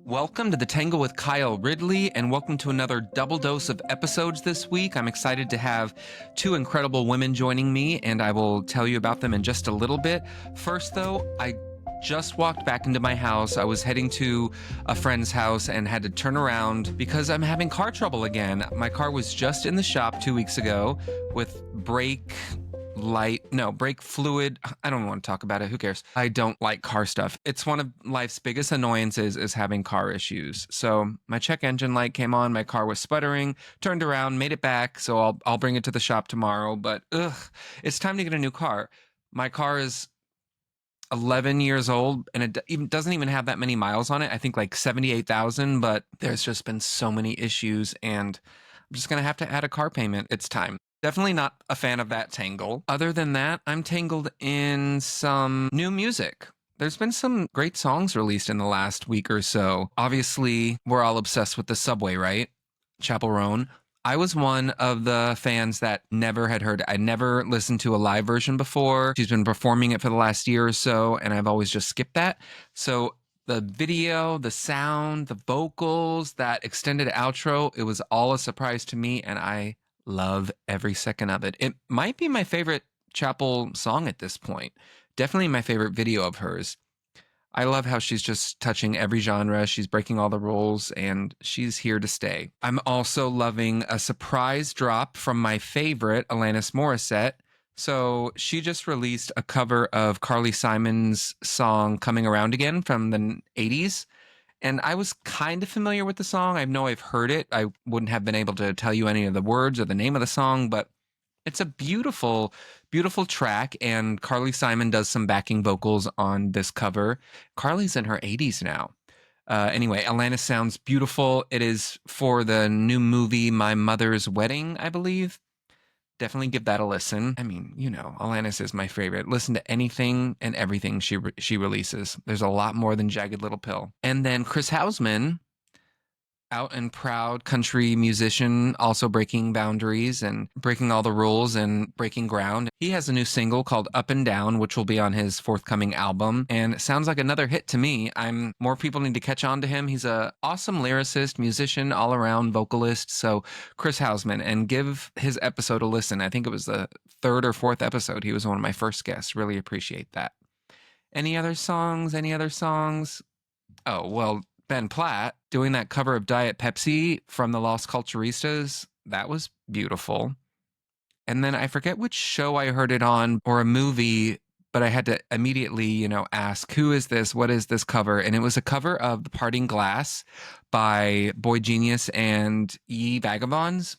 Welcome to the Tangle with Kyle Ridley, and welcome to another double dose of episodes this week. I'm excited to have two incredible women joining me, and I will tell you about them in just a little bit. First, though, I just walked back into my house. I was heading to a friend's house and had to turn around because I'm having car trouble again. My car was just in the shop 2 weeks ago with brake fluid. I don't want to talk about it. Who cares? I don't like car stuff. It's one of life's biggest annoyances is having car issues. So my check engine light came on. My car was sputtering, turned around, made it back. So I'll bring it to the shop tomorrow. But it's time to get a new car. My car is 11 years old and it doesn't even have that many miles on it. I think like 78,000, but there's just been so many issues and I'm just going to have to add a car payment. It's time. Definitely not a fan of that Tangle. Other than that, I'm tangled in some new music. There's been some great songs released in the last week or so. Obviously, we're all obsessed with the subway, right? Chappell Roan. I was one of the fans that never had heard it. I never listened to a live version before. She's been performing it for the last year or so, and I've always just skipped that. So the video, the sound, the vocals, that extended outro, it was all a surprise to me, and I love every second of it. It might be my favorite Chappell song at this point. Definitely my favorite video of hers. I love how she's just touching every genre. She's breaking all the rules and she's here to stay. I'm also loving a surprise drop from my favorite, Alanis Morissette. So she just released a cover of Carly Simon's song Coming Around Again from the 80s. And I was kind of familiar with the song. I know I've heard it. I wouldn't have been able to tell you any of the words or the name of the song, but it's a beautiful, beautiful track. And Carly Simon does some backing vocals on this cover. Carly's in her 80s now. Anyway, Alanis sounds beautiful. It is for the new movie, My Mother's Wedding, I believe. Definitely give that a listen. I mean, you know, Alanis is my favorite. Listen to anything and everything she releases. There's a lot more than Jagged Little Pill. And then Chris Hausman, out and proud country musician, also breaking boundaries and breaking all the rules and breaking ground. He has a new single called Up and Down, which will be on his forthcoming album. And it sounds like another hit to me. More people need to catch on to him. He's a awesome lyricist, musician, all around vocalist. So Chris Hausman, and give his episode a listen. I think it was the third or fourth episode. He was one of my first guests. Really appreciate that. Any other songs? Oh, well, Ben Platt doing that cover of Diet Pepsi from the Los Culturistas. That was beautiful. And then I forget which show I heard it on or a movie, but I had to immediately, ask, who is this? What is this cover? And it was a cover of The Parting Glass by Boy Genius and Ye Vagabonds.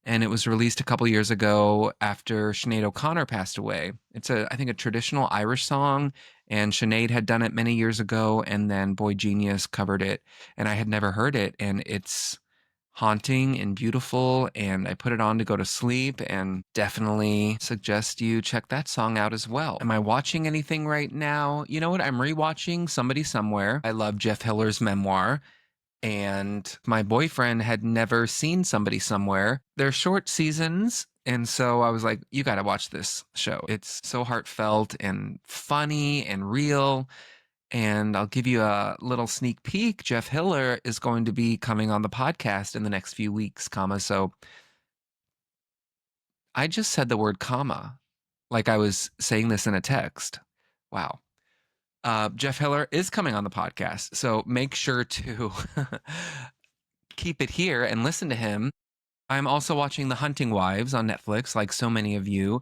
And it was released a couple years ago after Sinead O'Connor passed away. It's I think a traditional Irish song, and Sinead had done it many years ago, and then Boy Genius covered it, and I had never heard it, and it's haunting and beautiful, and I put it on to go to sleep, and definitely suggest you check that song out as well. Am I watching anything right now? You know what? I'm rewatching Somebody Somewhere. I love Jeff Hiller's memoir. And my boyfriend had never seen Somebody Somewhere. They're short seasons. And so I was like, you got to watch this show. It's so heartfelt and funny and real. And I'll give you a little sneak peek. Jeff Hiller is going to be coming on the podcast in the next few weeks, So I just said the word comma, like I was saying this in a text. Wow. Jeff Hiller is coming on the podcast, so make sure to keep it here and listen to him. I'm also watching The Hunting Wives on Netflix, like so many of you.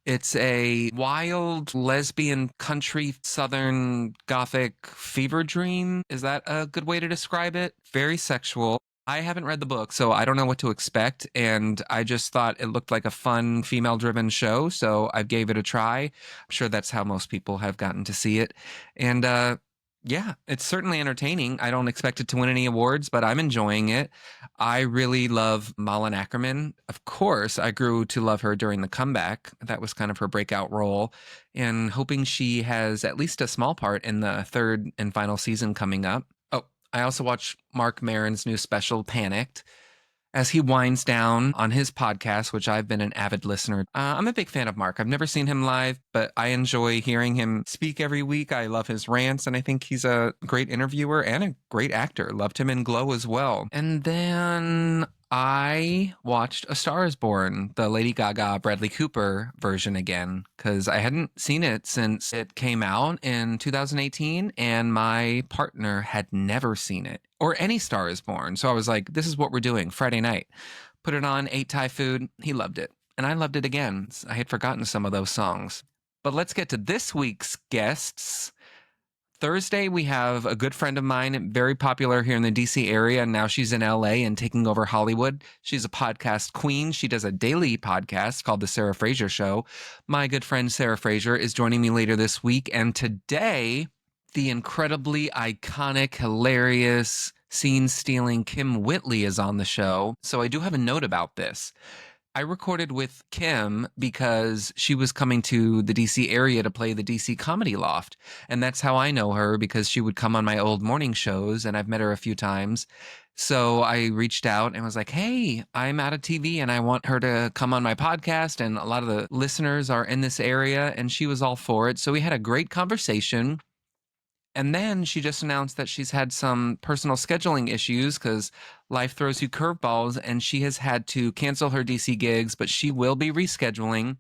It's a wild lesbian country southern gothic fever dream. Is that a good way to describe it? Very sexual. I haven't read the book, so I don't know what to expect, and I just thought it looked like a fun female-driven show, so I gave it a try. I'm sure that's how most people have gotten to see it. And yeah, it's certainly entertaining. I don't expect it to win any awards, but I'm enjoying it. I really love Malin Ackerman. Of course, I grew to love her during The Comeback. That was kind of her breakout role, and hoping she has at least a small part in the third and final season coming up. I also watched Mark Maron's new special, Panicked. as he winds down on his podcast, which I've been an avid listener. I'm a big fan of Mark. I've never seen him live, but I enjoy hearing him speak every week. I love his rants, and I think he's a great interviewer and a great actor. Loved him in Glow as well. And then I watched A Star is Born, the Lady Gaga Bradley Cooper version again, because I hadn't seen it since it came out in 2018, and my partner had never seen it or any Star is Born. So I was like, this is what we're doing Friday night. Put it on, ate Thai food. He loved it. And I loved it again. I had forgotten some of those songs. But let's get to this week's guests. Thursday, we have a good friend of mine, very popular here in the DC area. And now she's in LA and taking over Hollywood. She's a podcast queen. She does a daily podcast called The Sarah Fraser Show. My good friend Sarah Fraser is joining me later this week. And today, the incredibly iconic, hilarious, scene stealing Kym Whitley is on the show. So I do have a note about this. I recorded with Kym because she was coming to the DC area to play the DC Comedy Loft. And that's how I know her, because she would come on my old morning shows, and I've met her a few times. So I reached out and was like, hey, I'm out of TV and I want her to come on my podcast. And a lot of the listeners are in this area. And she was all for it. So we had a great conversation. And then she just announced that she's had some personal scheduling issues because life throws you curveballs, and she has had to cancel her DC gigs, but she will be rescheduling.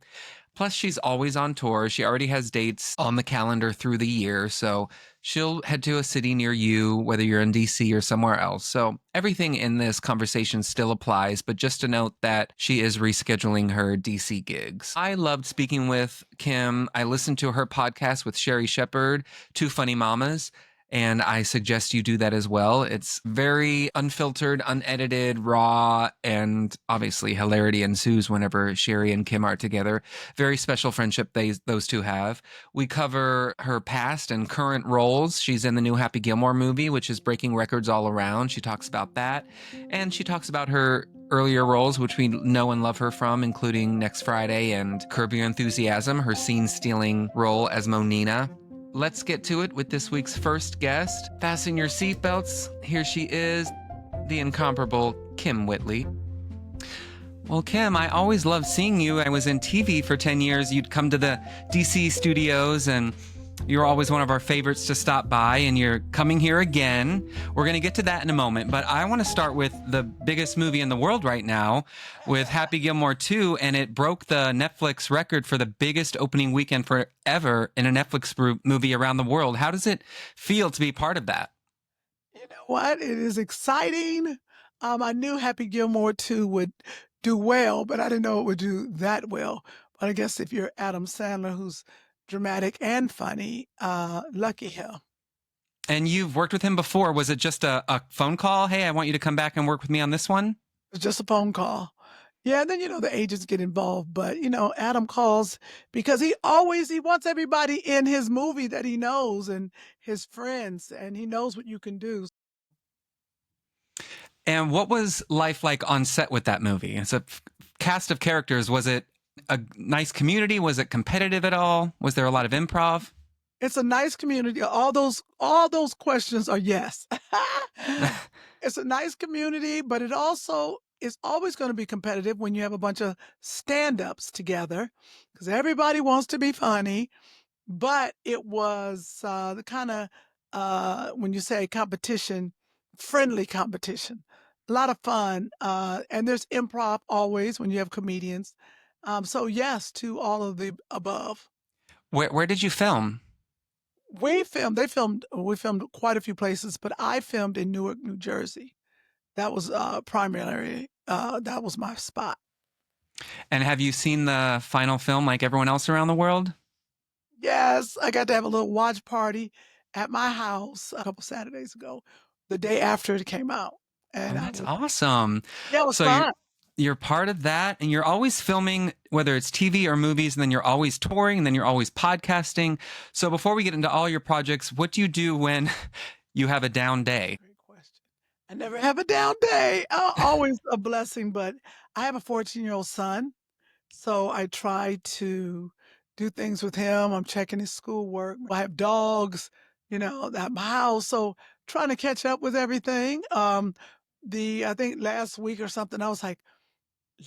Plus, she's always on tour. She already has dates on the calendar through the year. So she'll head to a city near you, whether you're in DC or somewhere else. So everything in this conversation still applies, but just to note that she is rescheduling her DC gigs. I loved speaking with Kym. I listened to her podcast with Sherry Shepherd, Two Funny Mamas. And I suggest you do that as well. It's very unfiltered, unedited, raw, and obviously hilarity ensues whenever Sherry and Kym are together. Very special friendship those two have. We cover her past and current roles. She's in the new Happy Gilmore movie, which is breaking records all around. She talks about that. And she talks about her earlier roles, which we know and love her from, including Next Friday and Curb Your Enthusiasm, her scene-stealing role as Monina. Let's get to it with this week's first guest. Fasten your seatbelts. Here she is, the incomparable Kym Whitley. Well, Kym, I always loved seeing you. I was in TV for 10 years. You'd come to the DC studios, and you're always one of our favorites to stop by, and you're coming here again. We're going to get to that in a moment, but I want to start with the biggest movie in the world right now with Happy Gilmore 2, and it broke the Netflix record for the biggest opening weekend forever in a Netflix movie around the world. How does it feel to be part of that? You know what? It is exciting. I knew Happy Gilmore 2 would do well, but I didn't know it would do that well. But I guess if you're Adam Sandler, who's dramatic and funny, lucky him. And you've worked with him before. Was it just a phone call? Hey, I want you to come back and work with me on this one? It's just a phone call. Yeah, and then, the agents get involved. But, Adam calls because he wants everybody in his movie that he knows and his friends, and he knows what you can do. And what was life like on set with that movie? It's a cast of characters. Was it a nice community? Was it competitive at all? Was there a lot of improv? It's a nice community. All those questions are yes. It's a nice community, but it also is always going to be competitive when you have a bunch of stand-ups together, because everybody wants to be funny. But it was the kind of, when you say competition, friendly competition, a lot of fun. And there's improv always when you have comedians. So yes, to all of the above. Where did you film? We filmed quite a few places, but I filmed in Newark, New Jersey. That was primarily, that was my spot. And have you seen the final film like everyone else around the world? Yes, I got to have a little watch party at my house a couple Saturdays ago, the day after it came out. Oh, And that's awesome. yeah, it was So fun. you're part of that, and you're always filming, whether it's TV or movies, and then you're always touring, and then you're always podcasting. So before we get into all your projects, what do you do when you have a down day? Great question. I never have a down day. Always a blessing, but I have a 14-year-old son, so I try to do things with him. I'm checking his schoolwork. I have dogs, at my house, so trying to catch up with everything. I think last week or something, I was like,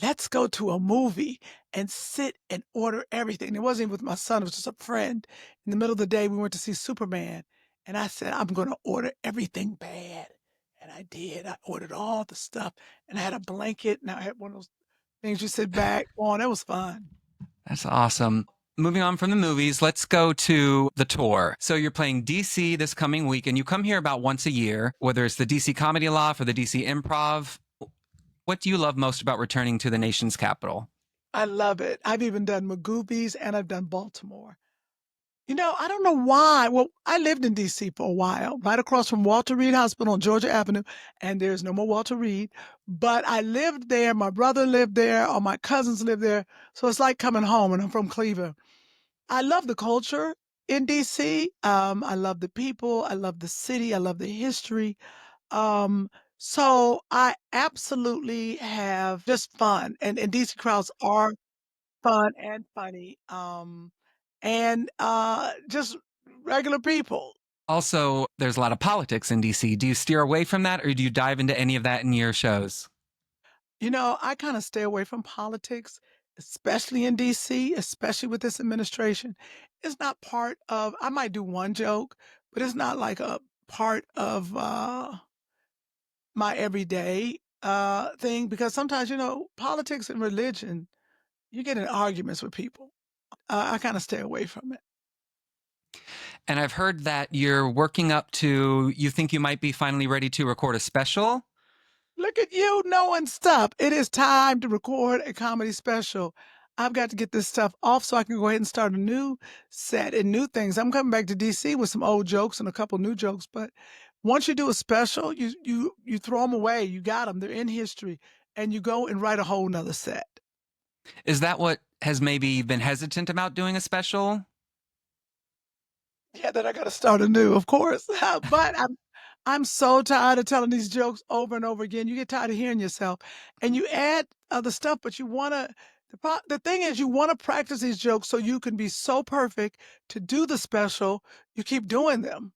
let's go to a movie and sit and order everything. It wasn't even with my son, it was just a friend. In the middle of the day, we went to see Superman, and I said, I'm gonna order everything bad. And I did. I ordered all the stuff, and I had a blanket, and I had one of those things you sit back on. It was fun. That's awesome. Moving on from the movies, let's go to the tour. So you're playing DC this coming week, and you come here about once a year, whether it's the DC Comedy Loft or the DC Improv. What do you love most about returning to the nation's capital? I love it. I've even done Magoobies and I've done Baltimore. I don't know why. Well, I lived in DC for a while, right across from Walter Reed Hospital on Georgia Avenue, and there's no more Walter Reed. But I lived there. My brother lived there, or my cousins lived there. So it's like coming home, and I'm from Cleveland. I love the culture in DC. I love the people. I love the city. I love the history. Um, so I absolutely have just fun. And DC crowds are fun and funny, and just regular people. Also, there's a lot of politics in DC. Do you steer away from that or do you dive into any of that in your shows? I kinda stay away from politics, especially in DC, especially with this administration. It's not part of I might do one joke, but it's not like a part of, my everyday, thing because sometimes, politics and religion, you get in arguments with people. I kinda stay away from it. And I've heard that you're working up to, you think you might be finally ready to record a special. Look at you knowing stuff. It is time to record a comedy special. I've got to get this stuff off so I can go ahead and start a new set and new things. I'm coming back to DC with some old jokes and a couple new jokes, but once you do a special, you throw them away. You got them. They're in history, and you go and write a whole nother set. Is that what has maybe been hesitant about doing a special? Yeah, then I gotta start anew, of course. But I'm so tired of telling these jokes over and over again. You get tired of hearing yourself, and you add other stuff, but you wanna the thing is you wanna practice these jokes so you can be so perfect to do the special, you keep doing them.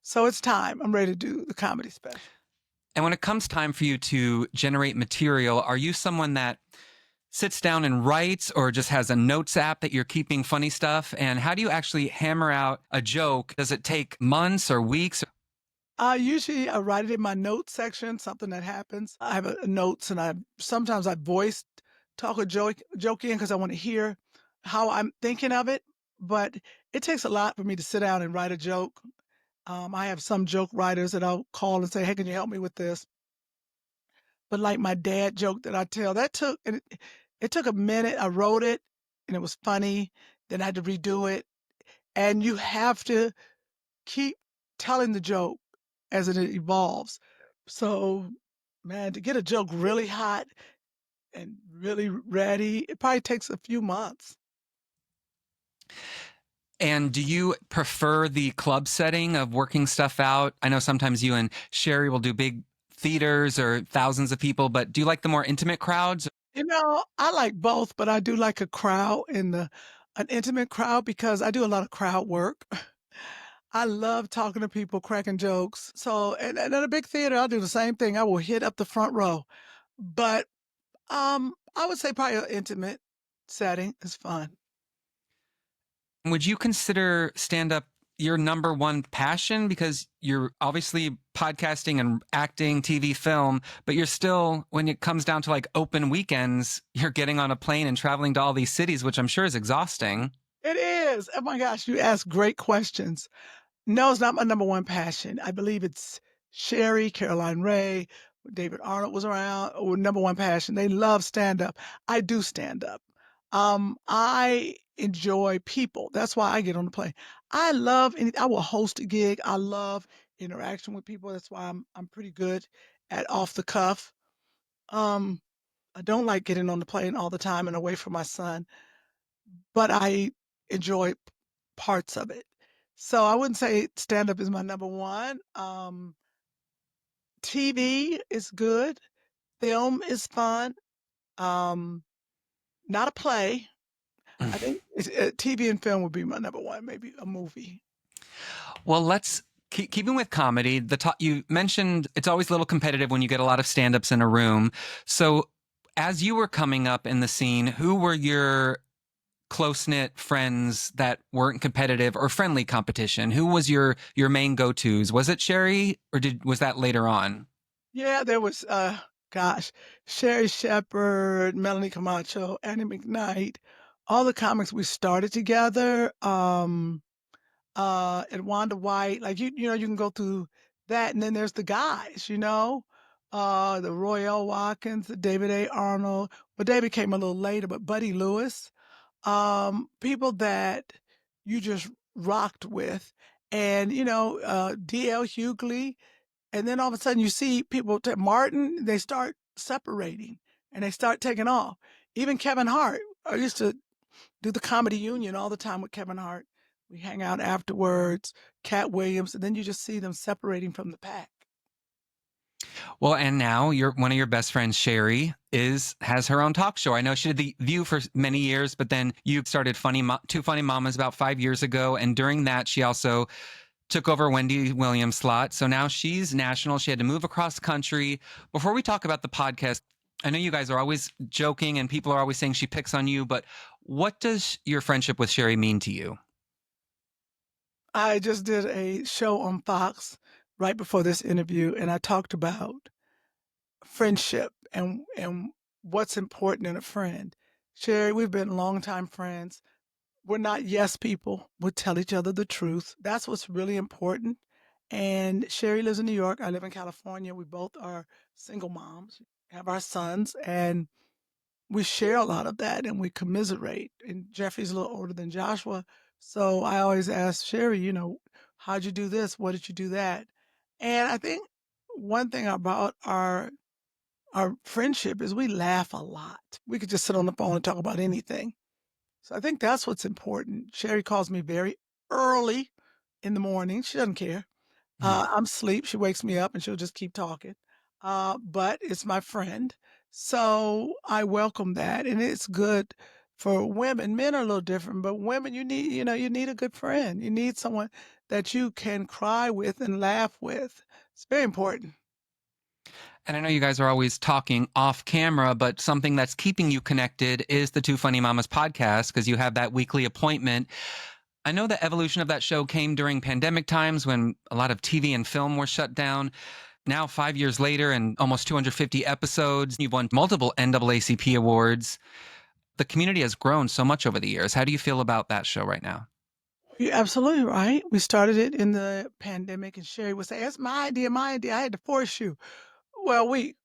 So it's time. I'm ready to do the comedy special. And when it comes time for you to generate material, are you someone that sits down and writes or just has a notes app that you're keeping funny stuff? And how do you actually hammer out a joke? Does it take months or weeks? Usually I write it in my notes section, something that happens. I have notes and sometimes I voice talk a joke in because I want to hear how I'm thinking of it. But it takes a lot for me to sit down and write a joke. I have some joke writers that I'll call and say, "Hey, can you help me with this?" But like my dad joke that I tell, it took a minute. I wrote it and it was funny. Then I had to redo it. And you have to keep telling the joke as it evolves. So, man, to get a joke really hot and really ready, it probably takes a few months. And do you prefer the club setting of working stuff out? I know sometimes you and Sherry will do big theaters or thousands of people, but do you like the more intimate crowds? I like both, but I do like a crowd in the an intimate crowd because I do a lot of crowd work. I love talking to people, cracking jokes. So, and at a big theater, I'll do the same thing. I will hit up the front row. But I would say probably an intimate setting is fun. Would you consider stand up your number one passion? Because you're obviously podcasting and acting, TV, film, but you're still, when it comes down to like open weekends, you're getting on a plane and traveling to all these cities, which I'm sure is exhausting. It is. Oh my gosh, you ask great questions. No, it's not my number one passion. I believe it's Sherry, Caroline Ray, David Arnold was around, or number one passion. They love stand up. I do stand up. I enjoy people. That's why I get on the plane. I will host a gig. I love interaction with people. That's why I'm pretty good at off the cuff. Um, I don't like getting on the plane all the time and away from my son, but I enjoy parts of it. So I wouldn't say stand up is my number one. TV is good. Film is fun. Um, Not a play. I think TV and film would be my number one, maybe a movie. Well, let's Keeping with comedy, you mentioned it's always a little competitive when you get a lot of stand-ups in a room. So, as you were coming up in the scene, who were your close-knit friends that weren't competitive or friendly competition? Who was your main go-tos? Was it Sherry, or did was that later on? Yeah, there was, gosh, Sherry Shepherd, Melanie Camacho, Annie McKnight, all the comics we started together, and Wanda White, like, you can go through that, and then there's the guys, the Roy L. Watkins, the David A. Arnold. Well, David came a little later, but Buddy Lewis, people that you just rocked with. And, D.L. Hughley, and then all of a sudden you see people Martin, they start separating and they start taking off. Even Kevin Hart. I used to do the Comedy Union all the time with Kevin Hart. We hang out afterwards, Cat Williams, and then you just see them separating from the pack. Well, and now one of your best friends, Sherry, is has her own talk show. I know she did the View for many years, but then you started Two Funny Mamas about 5 years ago, and during that, she also took over Wendy Williams' slot. So now she's national. She had to move across the country. Before we talk about the podcast, I know you guys are always joking, and people are always saying she picks on you, but what does your friendship with Sherry mean to you? I just did a show on Fox right before this interview, and I talked about friendship and what's important in a friend. Sherry, we've been longtime friends. We're not yes people. We tell each other the truth. That's what's really important. And Sherry lives in New York. I live in California. We both are single moms, have our sons, and we share a lot of that and we commiserate. And Jeffrey's a little older than Joshua. So I always ask Sherry, how'd you do this? What did you do that? And I think one thing about our friendship is we laugh a lot. We could just sit on the phone and talk about anything. So I think that's what's important. Sherry calls me very early in the morning. She doesn't care. I'm asleep. She wakes me up and she'll just keep talking. But it's my friend. So I welcome that. And it's good for women. Men are a little different, but women, you need a good friend. You need someone that you can cry with and laugh with. It's very important. And I know you guys are always talking off camera, but something that's keeping you connected is the Two Funny Mamas podcast because you have that weekly appointment. I know the evolution of that show came during pandemic times when a lot of TV and film were shut down. Now, 5 years later and almost 250 episodes, you've won multiple NAACP awards. The community has grown so much over the years. How do you feel about that show right now? You're absolutely right. We started it in the pandemic, and Sherry would say, "That's my idea, my idea. I had to force you." Well, we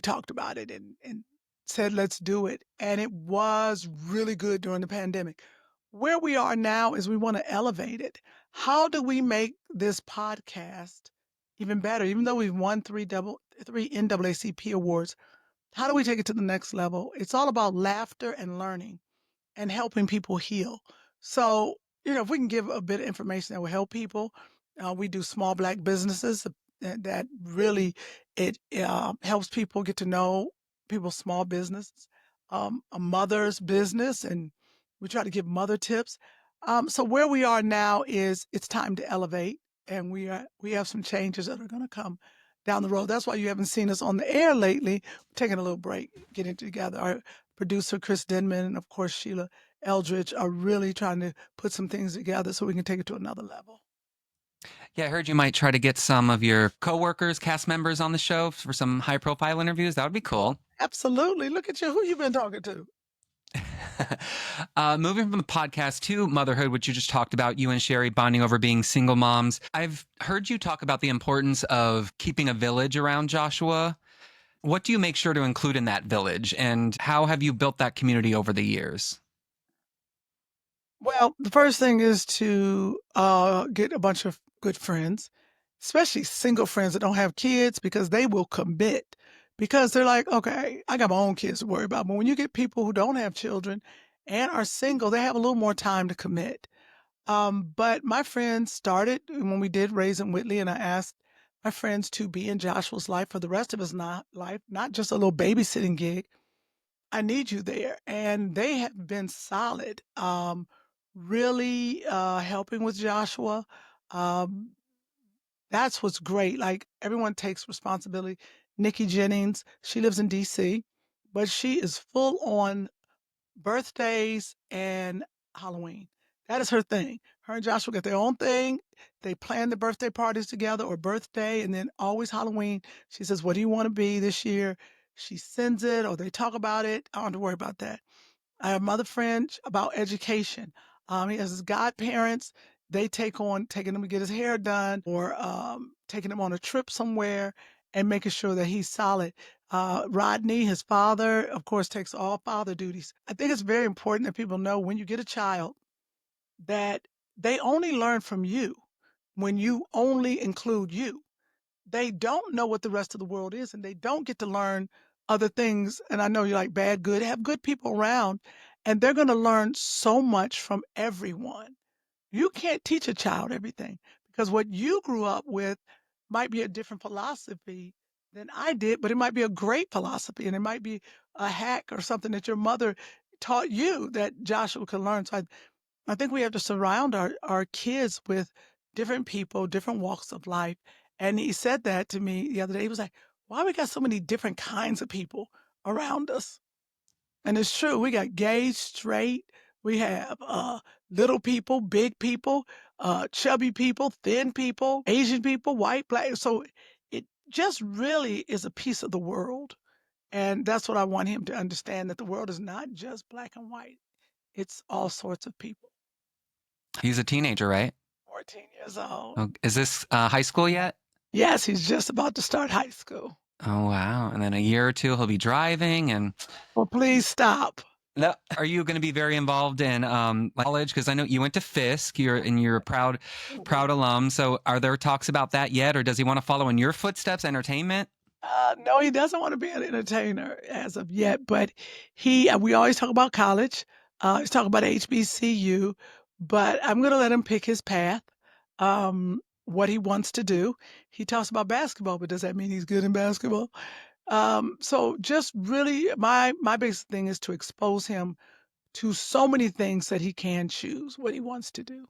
talked about it and said, let's do it. And it was really good during the pandemic. Where we are now is we want to elevate it. How do we make this podcast even better? Even though we've won three NAACP awards, how do we take it to the next level? It's all about laughter and learning and helping people heal. So, if we can give a bit of information that will help people, we do small Black businesses that really it helps people get to know people's small businesses, a mother's business, and we try to give mother tips. So where we are now is it's time to elevate, and we have some changes that are going to come down the road. That's why you haven't seen us on the air lately. We're taking a little break, getting together. Our producer Chris Denman and of course Sheila Eldridge are really trying to put some things together so we can take it to another level. Yeah, I heard you might try to get some of your coworkers, cast members on the show for some high profile interviews. That would be cool. Absolutely. Look at you. Who you been talking to? Moving from the podcast to motherhood, which you just talked about, you and Sherry bonding over being single moms. I've heard you talk about the importance of keeping a village around Joshua. What do you make sure to include in that village, and how have you built that community over the years? Well, the first thing is to get a bunch of good friends, especially single friends that don't have kids, because they will commit. Because they're like, okay, I got my own kids to worry about. But when you get people who don't have children and are single, they have a little more time to commit. But my friends started when we did Raising Whitley, and I asked my friends to be in Joshua's life for the rest of his life, not just a little babysitting gig. I need you there. And they have been solid, really helping with Joshua. Um, That's what's great, like, everyone takes responsibility. Nikki Jennings, she lives in DC, but she is full on birthdays and Halloween. That is her thing. Her and Joshua got their own thing. They plan the birthday parties together or birthday and then always Halloween. She says, "What do you wanna be this year?" She sends it or they talk about it. I don't have to worry about that. I have another friend about education. He has his godparents. They take on taking him to get his hair done or taking him on a trip somewhere and making sure that he's solid. Rodney, his father, of course, takes all father duties. I think it's very important that people know when you get a child that they only learn from you when you only include you. They don't know what the rest of the world is, and they don't get to learn other things, and I know you're like, "Bad, good." Have good people around, and they're gonna learn so much from everyone. You can't teach a child everything because what you grew up with might be a different philosophy than I did, but it might be a great philosophy, and it might be a hack or something that your mother taught you that Joshua can learn. So I think we have to surround our kids with different people, different walks of life. And he said that to me the other day. He was like, "Why we got so many different kinds of people around us?" And it's true. We got gay, straight. We have little people, big people, chubby people, thin people, Asian people, white, black. So it just really is a piece of the world. And that's what I want him to understand that the world is not just black and white. It's all sorts of people. He's a teenager, right? 14 years old. Oh, is this high school yet? Yes, he's just about to start high school. Oh, wow. And then a year or two, he'll be driving. And Well, please stop. no, are you going to be very involved in like college? Because I know you went to Fisk. You're a proud alum. So are there talks about that yet, or does he want to follow in your footsteps, entertainment? No, he doesn't want to be an entertainer as of yet, but we always talk about college. He's talking about HBCU, but I'm going to let him pick his path, what he wants to do. He talks about basketball, but does that mean he's good in basketball? So just really, my biggest thing is to expose him to so many things that he can choose what he wants to do.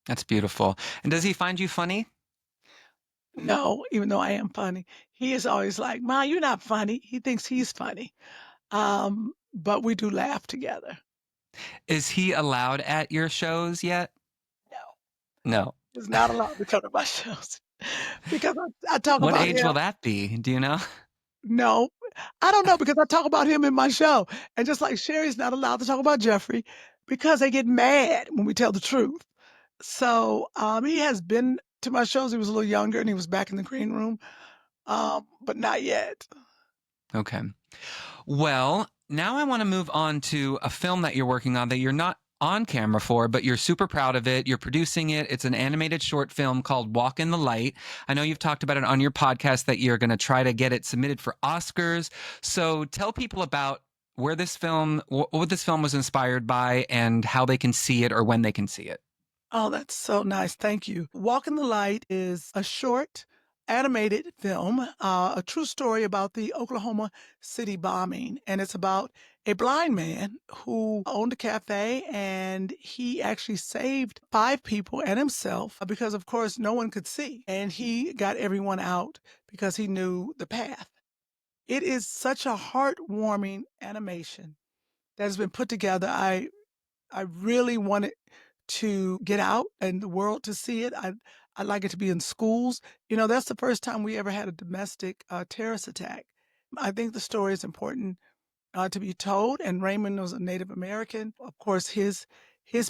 That's beautiful. And does he find you funny? No, even though I am funny. He is always like, "Ma, you're not funny." He thinks he's funny. But we do laugh together. Is he allowed at your shows yet? No, No. he's not allowed to come to my shows because I talk What about age him. will that be? Do you know? No, I don't know because I talk about him in my show. And just like Sherry's not allowed to talk about Jeffrey because they get mad when we tell the truth. So he has been to my shows. He was a little younger and he was back in the green room, but not yet. Okay. Well, now I want to move on to a film that you're working on that you're not on camera for, but you're super proud of it. You're producing it. It's an animated short film called Walk in the Light. I know you've talked about it on your podcast that you're going to try to get it submitted for Oscars. So tell people about where this film, what this film was inspired by, and how they can see it or when they can see it. Oh, that's so nice. Thank you. Walk in the Light is a short animated film, a true story about the Oklahoma City bombing. And it's about a blind man who owned a cafe and he actually saved five people and himself because, of course, no one could see. And he got everyone out because he knew the path. It is such a heartwarming animation that has been put together. I really want it to get out and the world to see it. I'd like it to be in schools. You know, that's the first time we ever had a domestic terrorist attack. I think the story is important to be told. And Raymond was a Native American. Of course, his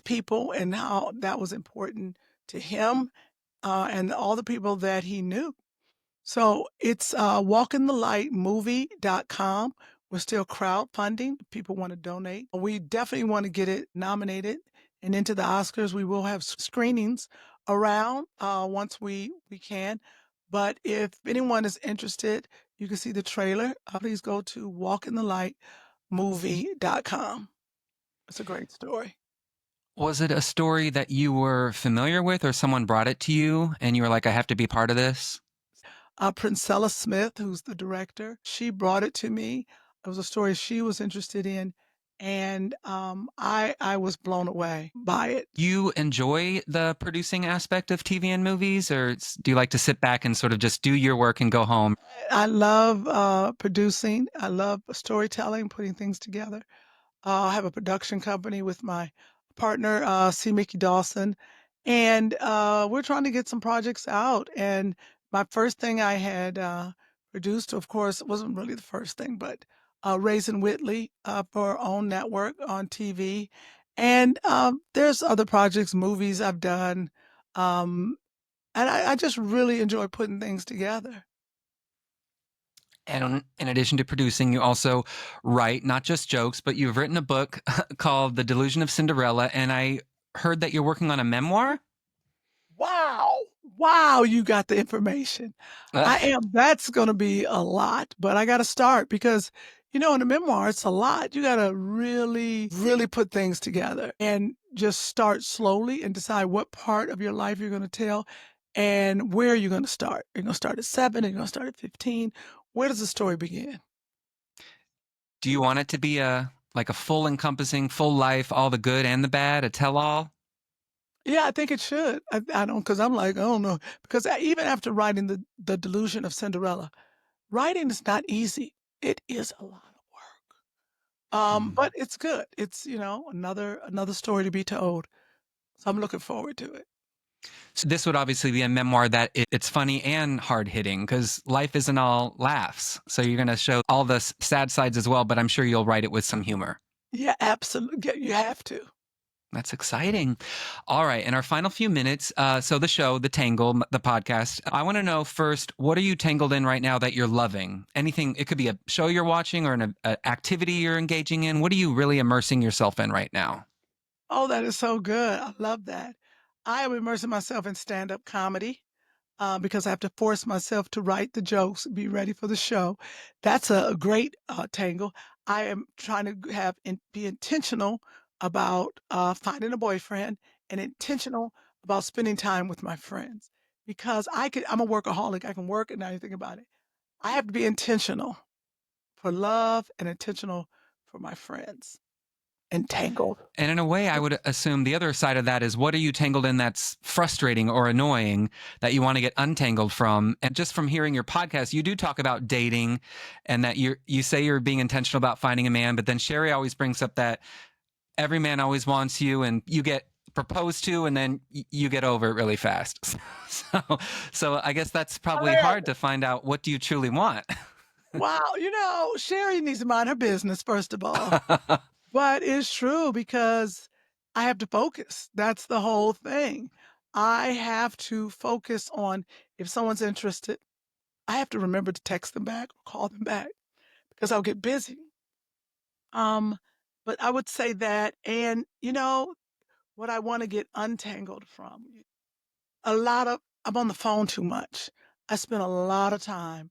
people and how that was important to him and all the people that he knew. So it's walkinthelightmovie.com. We're still crowdfunding. People want to donate. We definitely want to get it nominated and into the Oscars. We will have screenings around once we can. But if anyone is interested, you can see the trailer. Please go to walkinthelightmovie.com. It's a great story. Was it a story that you were familiar with or someone brought it to you and you were like, I have to be part of this? Princella Smith, who's the director, she brought it to me. It was a story she was interested in, and I was blown away by it. You enjoy the producing aspect of TV and movies, or do you like to sit back and sort of just do your work and go home? I love producing. I love storytelling, putting things together. I have a production company with my partner, C. Mickey Dawson, and we're trying to get some projects out. And my first thing I had produced, of course, it wasn't really the first thing, but Raising Whitley for our own network on TV. And there's other projects, movies I've done. Um, and I just really enjoy putting things together. And in addition to producing, you also write not just jokes, but you've written a book called The Delusion of Cinderella. And I heard that you're working on a memoir. Wow. Wow, you got the information. That's gonna be a lot, but I gotta start because, in a memoir, it's a lot. You gotta really, really put things together and just start slowly and decide what part of your life you're gonna tell and where you're gonna start. You're gonna start at 7, you're gonna start at 15. Where does the story begin? Do you want it to be a full encompassing, full life, all the good and the bad, a tell all? Yeah, I think it should. I don't, because I'm like, I don't know. Because even after writing the Delusion of Cinderella, writing is not easy. It is a lot of work. But it's good. It's, another story to be told. So I'm looking forward to it. So this would obviously be a memoir that it's funny and hard hitting because life isn't all laughs. So you're going to show all the sad sides as well, but I'm sure you'll write it with some humor. Yeah, absolutely. Yeah, you have to. That's exciting. All right. In our final few minutes, so the show, The Tangle, the podcast, I want to know first, what are you tangled in right now that you're loving? Anything, it could be a show you're watching or an activity you're engaging in. What are you really immersing yourself in right now? Oh, that is so good. I love that. I am immersing myself in stand-up comedy. Because I have to force myself to write the jokes, be ready for the show. That's a great tangle. I am trying to be intentional about finding a boyfriend and intentional about spending time with my friends because I'm a workaholic. I can work and not anything about it. I have to be intentional for love and intentional for my friends. Entangled. And in a way, I would assume the other side of that is what are you tangled in that's frustrating or annoying that you want to get untangled from? And just from hearing your podcast, you do talk about dating and that you say you're being intentional about finding a man, but then Sherry always brings up that every man always wants you and you get proposed to and then you get over it really fast. So, so I guess that's probably hard to find out what do you truly want. Wow, Sherry needs to mind her business, first of all. But it's true because I have to focus. That's the whole thing. I have to focus on if someone's interested, I have to remember to text them back or call them back because I'll get busy. Um, but I would say that, and what I want to get untangled from. I'm on the phone too much. I spend a lot of time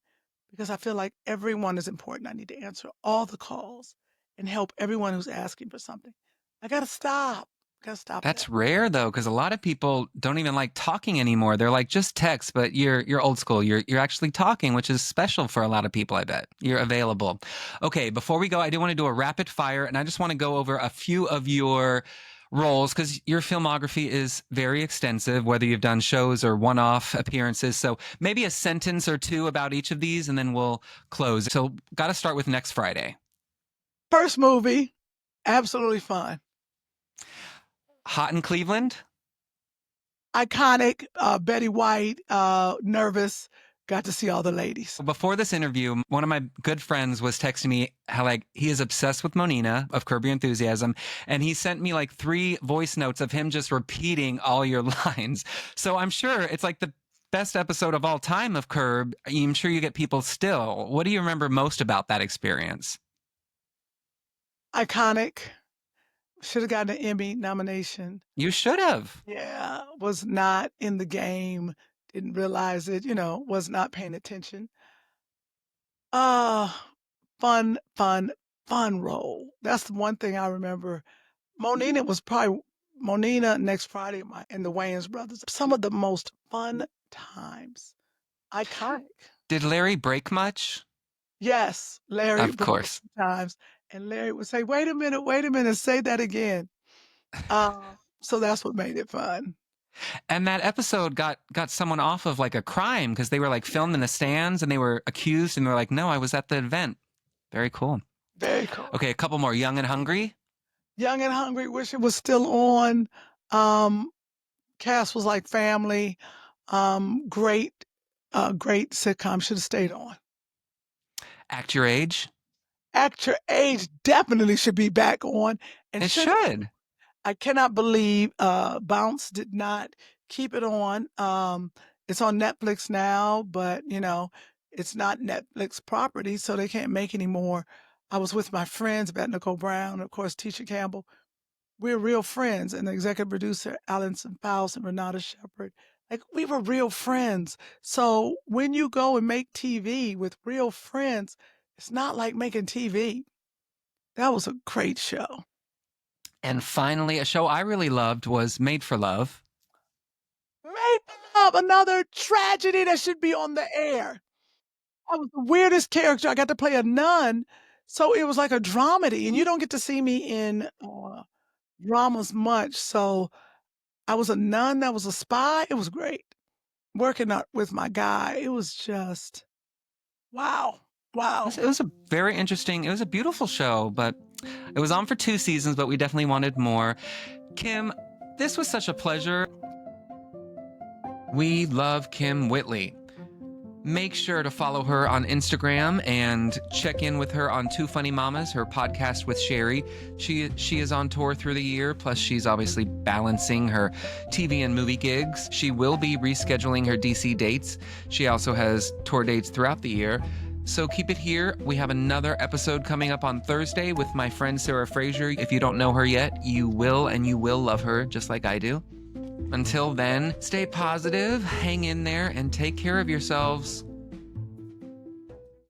because I feel like everyone is important. I need to answer all the calls and help everyone who's asking for something. I gotta stop. Gotta stop that. That's rare though, because a lot of people don't even like talking anymore. They're like just text, but you're old school. You're actually talking, which is special for a lot of people. I bet you're available. Okay, before we go, I do want to do a rapid fire, and I just want to go over a few of your roles because your filmography is very extensive, whether you've done shows or one-off appearances. So maybe a sentence or two about each of these, and then we'll close. So, got to start with Next Friday. First movie, absolutely fun. Hot in Cleveland. Iconic, Betty White, nervous, got to see all the ladies. Before this interview, one of my good friends was texting me how like he is obsessed with Monina of Curb Your Enthusiasm, and he sent me like 3 voice notes of him just repeating all your lines. So I'm sure it's like the best episode of all time of Curb. I'm sure you get people still. What do you remember most about that experience? Iconic. Should have gotten an Emmy nomination. You should have. Yeah, was not in the game, didn't realize it, was not paying attention. Uh, fun, fun, fun role. That's the one thing I remember. Monina Next Friday and the Wayans brothers. Some of the most fun times. Iconic. Did Larry break much? Yes, Larry Of broke course. times. And Larry would say, wait a minute, say that again." So that's what made it fun. And that episode got someone off of like a crime because they were like filmed in the stands and they were accused and they're like, no, I was at the event. Very cool. Very cool. Okay, a couple more. Young and Hungry. Young and Hungry, wish it was still on. Um, Cast was like family. Great, great sitcom. Should have stayed on. Act Your Age. Act Your Age definitely should be back on. And It should. I cannot believe Bounce did not keep it on. It's on Netflix now, but it's not Netflix property, so they can't make any more. I was with my friends, Bette Nicole Brown, and of course, Tisha Campbell. We're real friends, and the executive producer, Alison Fowles and Renata Shepherd. Like, we were real friends. So when you go and make TV with real friends, it's not like making TV. That was a great show. And finally, a show I really loved was Made for Love. Made for Love, another tragedy that should be on the air. I was the weirdest character. I got to play a nun, so it was like a dramedy, and you don't get to see me in dramas much. So I was a nun that was a spy. It was great. Working out with my guy, it was just wow. Wow. It was a very interesting, it was a beautiful show, but it was on for 2 seasons, but we definitely wanted more. Kym, this was such a pleasure. We love Kym Whitley. Make sure to follow her on Instagram and check in with her on Two Funny Mamas, her podcast with Sherry. She is on tour through the year, plus she's obviously balancing her TV and movie gigs. She will be rescheduling her DC dates. She also has tour dates throughout the year. So keep it here. We have another episode coming up on Thursday with my friend Sarah Fraser. If you don't know her yet, you will, and you will love her just like I do. Until then, stay positive, hang in there, and take care of yourselves.